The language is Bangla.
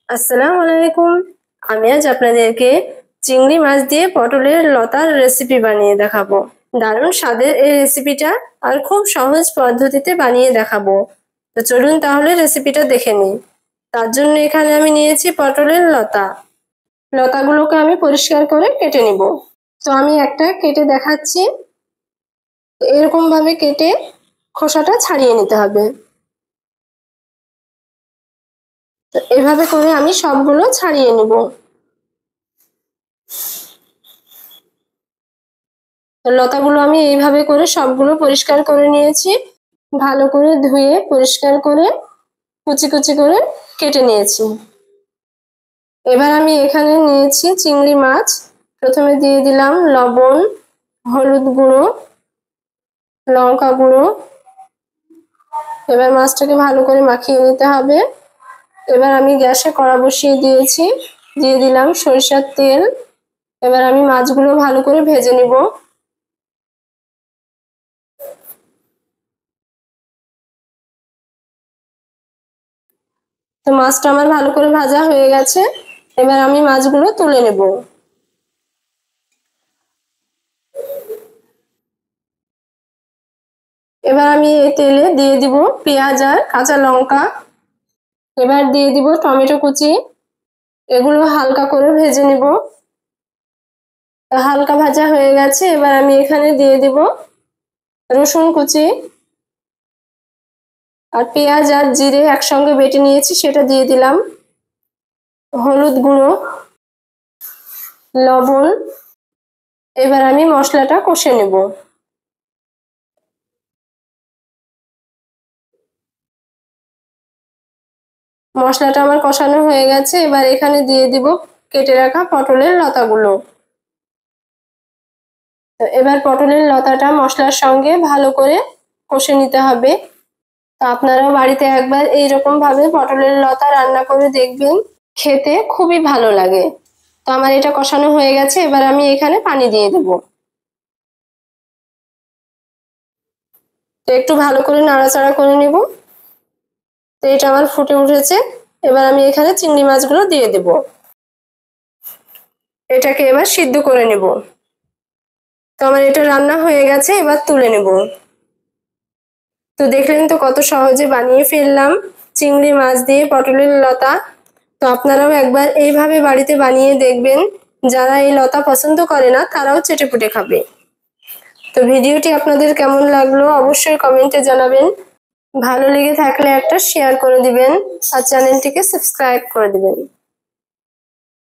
আসসালামু আলাইকুম। আমি আজ আপনাদেরকে চিংড়ি মাছ দিয়ে পটলের লতার রেসিপি বানিয়ে দেখাবো। দারুণ স্বাদের এই রেসিপিটা আর খুব সহজ পদ্ধতিতে বানিয়ে দেখাবো। তো চলুন তাহলে রেসিপিটা দেখে নিই। তার জন্য এখানে আমি নিয়েছি পটলের লতা। লতাগুলোকে আমি পরিষ্কার করে কেটে নিব। তো আমি একটা কেটে দেখাচ্ছি। এরকম ভাবে কেটে খোসাটা ছাড়িয়ে নিতে হবে। তো এভাবে করে আমি সবগুলো ছাড়িয়ে নিব। লতাগুলো আমি এইভাবে করে সবগুলো পরিষ্কার করে নিয়েছি। ভালো করে ধুয়ে পরিষ্কার করে কুচি কুচি করে কেটে নিয়েছি। এবার আমি এখানে নিয়েছি চিংড়ি মাছ। প্রথমে দিয়ে দিলাম লবণ, হলুদ গুঁড়ো, লঙ্কা গুঁড়ো। এবার মাছটাকে ভালো করে মাখিয়ে নিতে হবে। এবার আমি গ্যাসে কড়া বসিয়ে দিয়েছি, দিয়ে দিলাম সরিষার তেল। এবার আমি মাছগুলো ভালো করে ভেজে নিব। তো মাছটা আমার ভালো করে ভাজা হয়ে গেছে। এবার আমি মাছগুলো তুলে নেব। এবার আমি এই তেলে দিয়ে দিব পেঁয়াজ আর কাঁচা লঙ্কা। এবার দিয়ে দিব টমেটো কুচি। এগুলো হালকা করে ভেজে নিব। হালকা ভাজা হয়ে গেছে। এবার আমি এখানে দিয়ে দিব রসুন কুচি আর পেঁয়াজ আর জিরে একসঙ্গে বেটে নিয়েছি, সেটা দিয়ে দিলাম। হলুদ গুঁড়ো, লবণ। এবার আমি মশলাটা কষে নেব। মশলাটা আমার কষানো হয়ে গেছে। এবার এখানে দিয়ে দিব কেটে রাখা পটলের লতাগুলো। এবার পটলের লতাটা মশলার সঙ্গে ভালো করে কষে নিতে হবে। তো আপনারাও বাড়িতে একবার এইরকম ভাবে পটলের লতা রান্না করে দেখবেন, খেতে খুবই ভালো লাগে। তো আমার এটা কষানো হয়ে গেছে। এবার আমি এখানে পানি দিয়ে দেব। তো একটু ভালো করে নাড়াচাড়া করে নেব। তো এটা আমার ফুটে উঠেছে। এবার আমি এখানে চিংড়ি মাছগুলো দিয়ে দেব। এটাকে এবার সিদ্ধ করে নেব। তো আমার এটা রান্না হয়ে গেছে। এবার তুলে নেব। তো দেখলেন তো কত সহজে বানিয়ে ফেললাম চিংড়ি মাছ দিয়ে পটলের লতা। তো আপনারাও একবার এইভাবে বাড়িতে বানিয়ে দেখবেন। যারা এই লতা পছন্দ করে না তারাও চেটেপুটে খাবে। তো ভিডিওটি আপনাদের কেমন লাগলো অবশ্যই কমেন্টে জানাবেন। ভালো লেগে থাকলে একটা শেয়ার করে দিবেন আর চ্যানেলটিকে সাবস্ক্রাইব করে দিবেন।